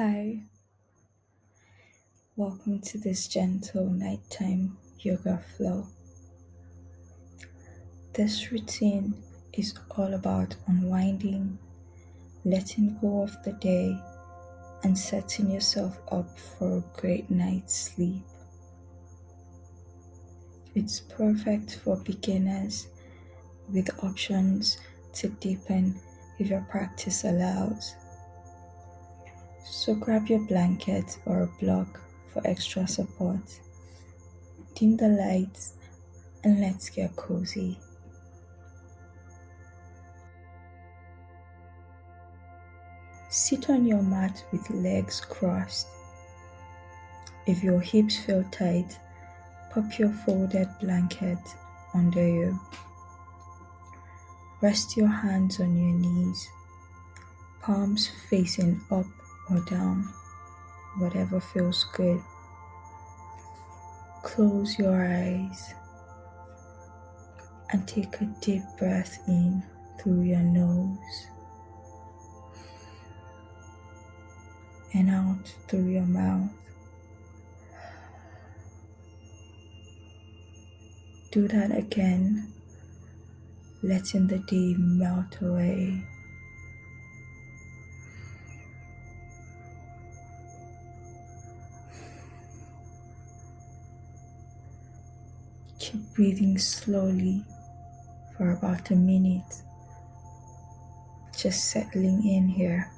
Hi, welcome to this gentle nighttime yoga flow. This routine is all about unwinding, letting go of the day, and setting yourself up for a great night's sleep. It's perfect for beginners with options to deepen if your practice allows. So grab your blanket or a block for extra support. Dim the lights and let's get cozy. Sit on your mat with legs crossed. If your hips feel tight, pop your folded blanket under you. Rest your hands on your knees, palms facing up or down, whatever feels good. Close your eyes and take a deep breath in through your nose and out through your mouth. Do that again, letting the day melt away. Keep breathing slowly for about a minute, just settling in here.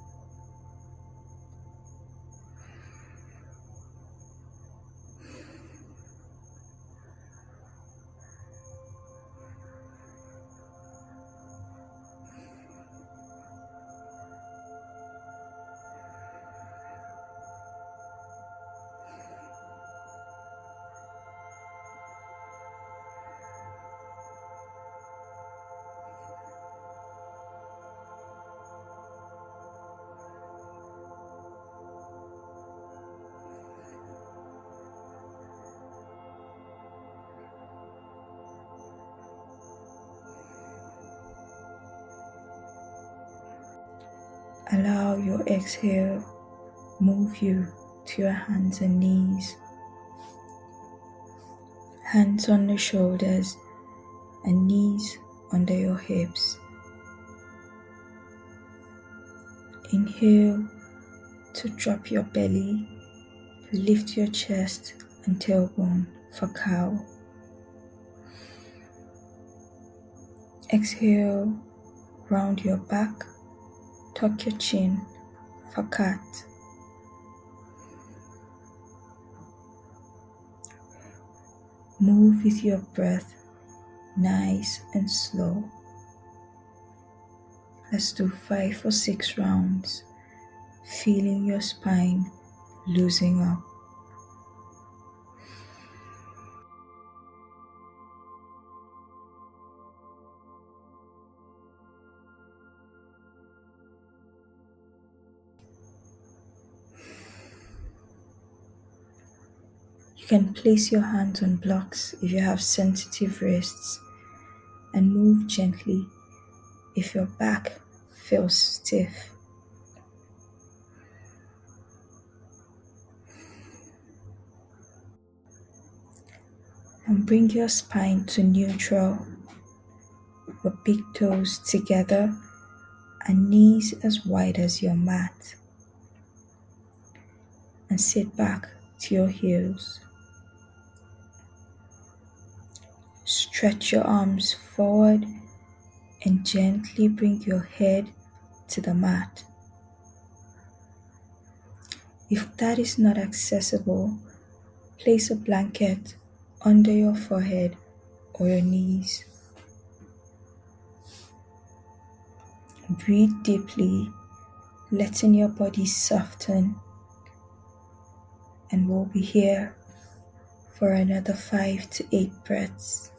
Allow your exhale move you to your hands and knees, hands on the shoulders and knees under your hips. Inhale to drop your belly, lift your chest and tailbone for cow. Exhale, round your back, tuck your chin for cat. Move with your breath, nice and slow. Let's do 5 or 6 rounds, feeling your spine loosening up. You can place your hands on blocks if you have sensitive wrists and move gently if your back feels stiff. And bring your spine to neutral with big toes together and knees as wide as your mat. And sit back to your heels. Stretch your arms forward and gently bring your head to the mat. If that is not accessible, place a blanket under your forehead or your knees. Breathe deeply, letting your body soften, and we'll be here for another 5 to 8 breaths.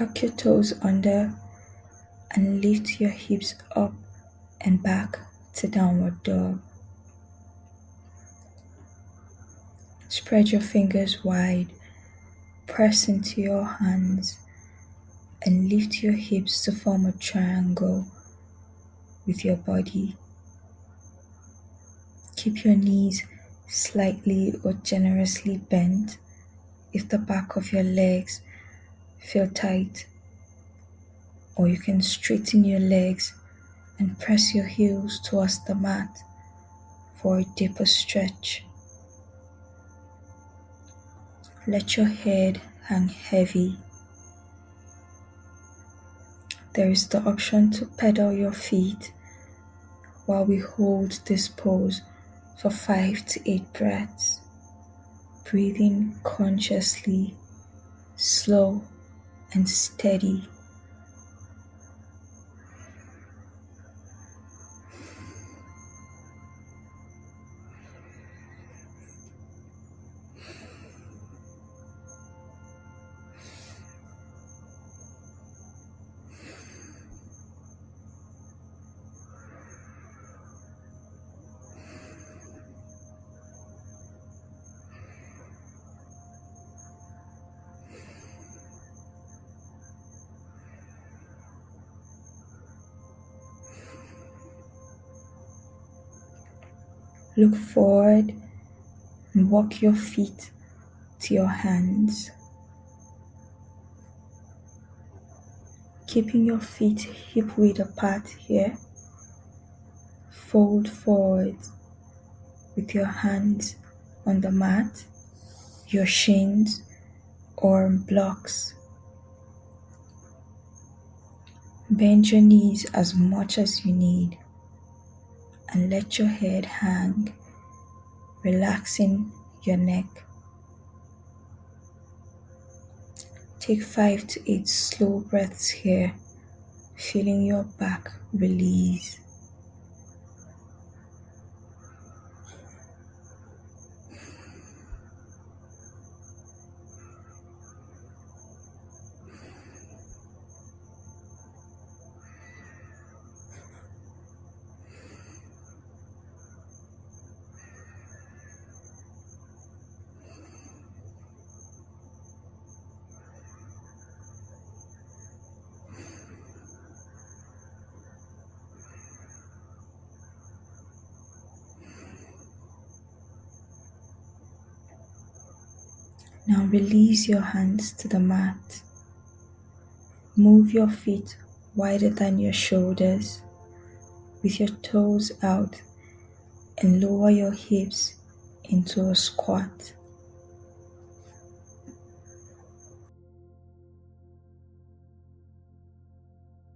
Tuck your toes under and lift your hips up and back to downward dog. Spread your fingers wide, press into your hands, and lift your hips to form a triangle with your body. Keep your knees slightly or generously bent if the back of your legs feel tight, or you can straighten your legs and press your heels towards the mat for a deeper stretch. Let your head hang heavy. There is the option to pedal your feet while we hold this pose for 5 to 8 breaths, breathing consciously, slow and steady. Look forward and walk your feet to your hands, keeping your feet hip width apart here. Fold forward with your hands on the mat, your shins or blocks. Bend your knees as much as you need and let your head hang, relaxing your neck. Take 5 to 8 slow breaths here, feeling your back release. Now release your hands to the mat. Move your feet wider than your shoulders with your toes out and lower your hips into a squat.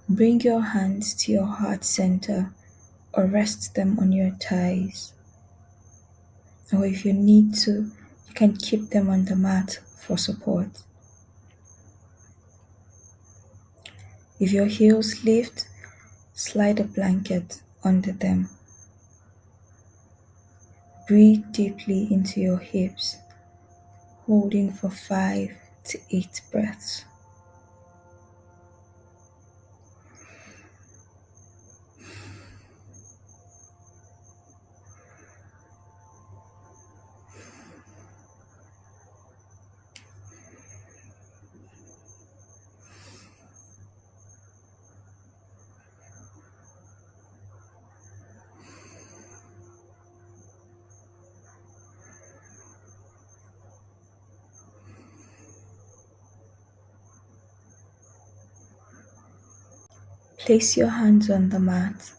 Bring your hands to your heart center or rest them on your thighs. Or if you need to, you can keep them on the mat for support. If your heels lift, slide a blanket under them. Breathe deeply into your hips, holding for 5 to 8 breaths. Place your hands on the mat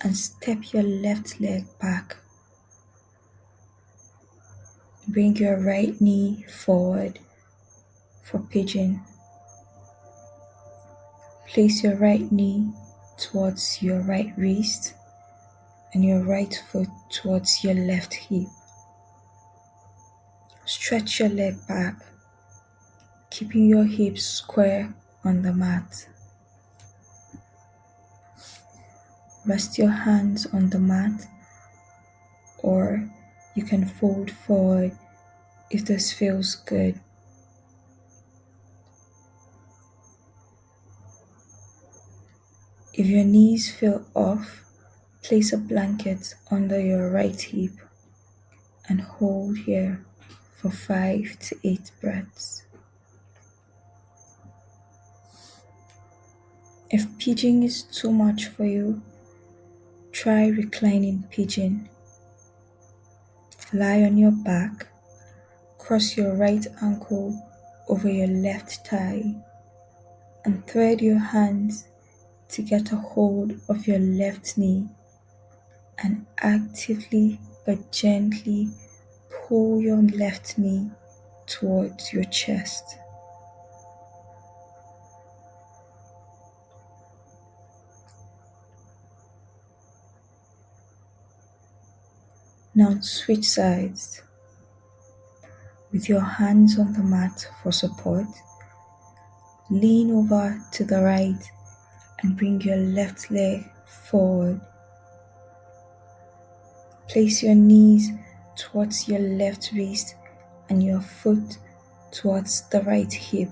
and step your left leg back. Bring your right knee forward for pigeon. Place your right knee towards your right wrist and your right foot towards your left hip. Stretch your leg back, keeping your hips square on the mat. Rest your hands on the mat, or you can fold forward if this feels good. If your knees feel off, place a blanket under your right hip and hold here for 5 to 8 breaths. If pigeon is too much for you, try reclining pigeon. Lie on your back, cross your right ankle over your left thigh, and thread your hands to get a hold of your left knee and actively but gently pull your left knee towards your chest. Now switch sides. With your hands on the mat for support, lean over to the right and bring your left leg forward. Place your knees towards your left wrist and your foot towards the right hip.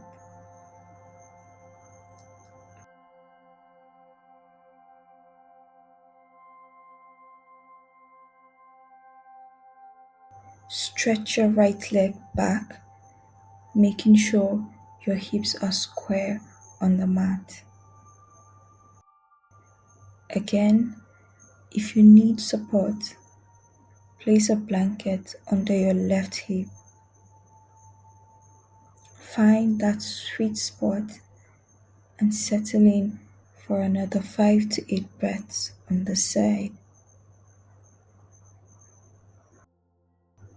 Stretch your right leg back, making sure your hips are square on the mat. Again, if you need support, place a blanket under your left hip. Find that sweet spot and settle in for another 5 to 8 breaths on the side.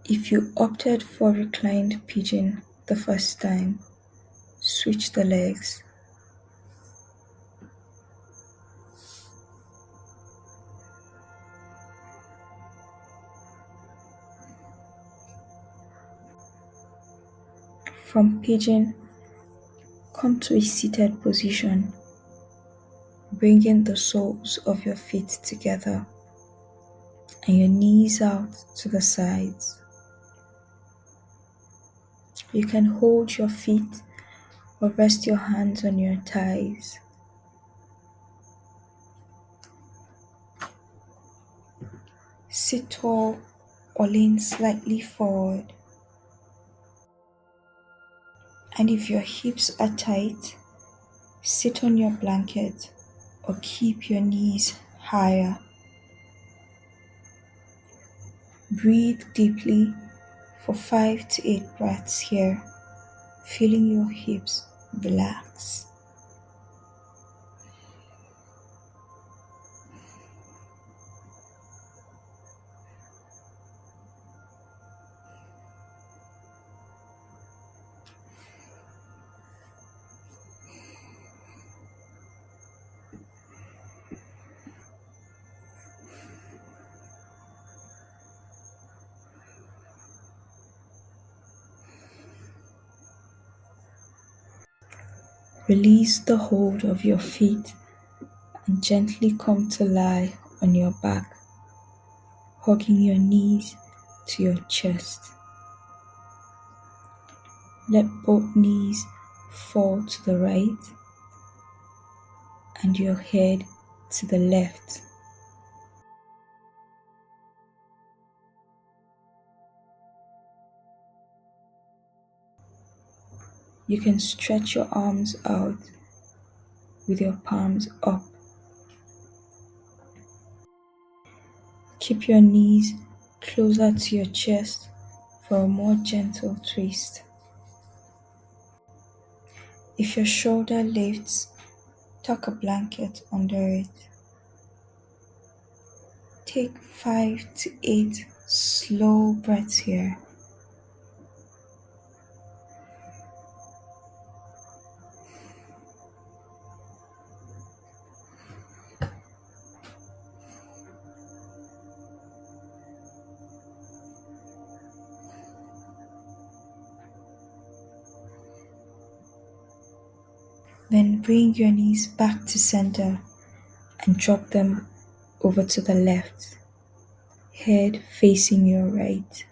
If you opted for reclined pigeon the first time, switch the legs. From pigeon, come to a seated position, bringing the soles of your feet together and your knees out to the sides. You can hold your feet or rest your hands on your thighs. Sit tall or lean slightly forward. And if your hips are tight, sit on your blanket or keep your knees higher. Breathe deeply for 5 to 8 breaths here, feeling your hips relax. Release the hold of your feet and gently come to lie on your back, hugging your knees to your chest. Let both knees fall to the right and your head to the left. You can stretch your arms out with your palms up. Keep your knees closer to your chest for a more gentle twist. If your shoulder lifts, tuck a blanket under it. Take 5 to 8 slow breaths here. Then bring your knees back to center and drop them over to the left, head facing your right,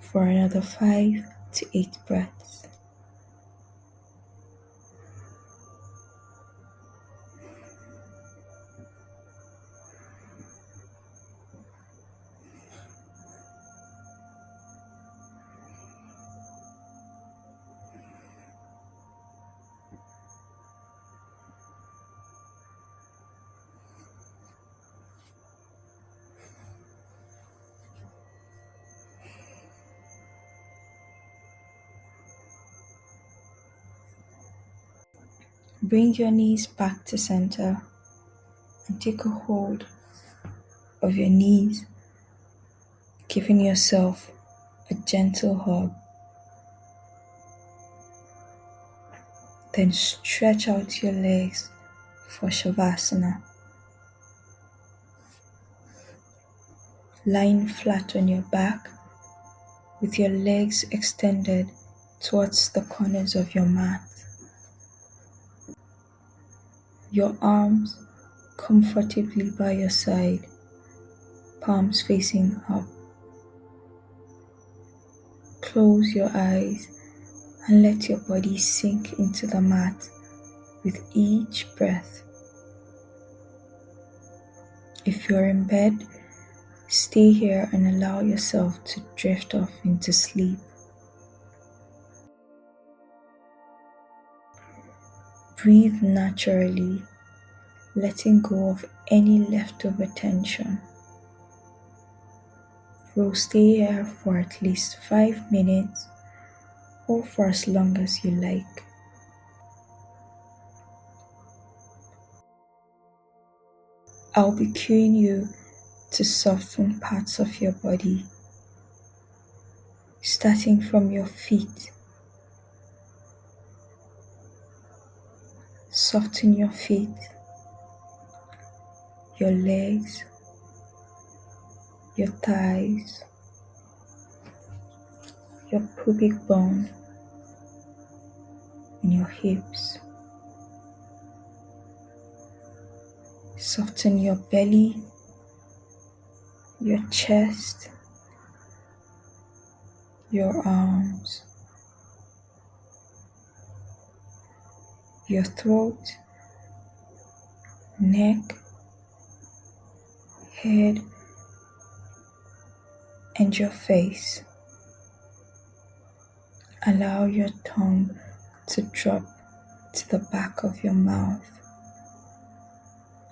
for another 5 to 8 breaths. Bring your knees back to center and take a hold of your knees, giving yourself a gentle hug. Then stretch out your legs for Shavasana. Lying flat on your back with your legs extended towards the corners of your mat. Your arms comfortably by your side, palms facing up. Close your eyes and let your body sink into the mat with each breath. If you're in bed, stay here and allow yourself to drift off into sleep. Breathe naturally, letting go of any leftover tension. We'll stay here for at least 5 minutes or for as long as you like. I'll be cueing you to soften parts of your body, starting from your feet. Soften your feet, your legs, your thighs, your pubic bone, and your hips. Soften your belly, your chest, your arms, your throat, neck, head, and your face. Allow your tongue to drop to the back of your mouth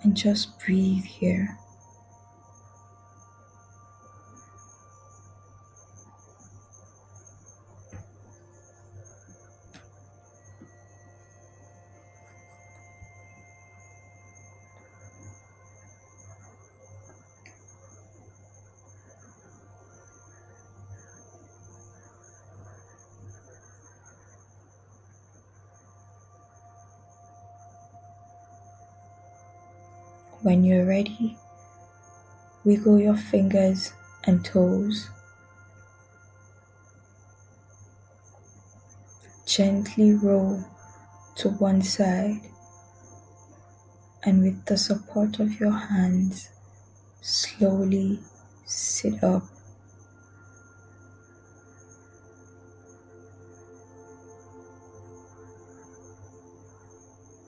and just breathe here. When you're ready, wiggle your fingers and toes. Gently roll to one side, and with the support of your hands, slowly sit up.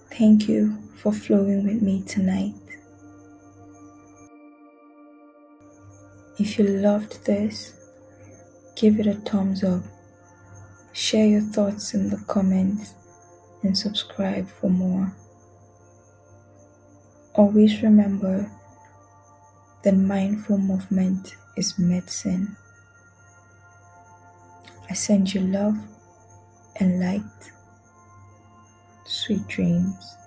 Thank you for flowing with me tonight. If you loved this, give it a thumbs up, share your thoughts in the comments, and subscribe for more. Always remember that mindful movement is medicine. I send you love and light. Sweet dreams.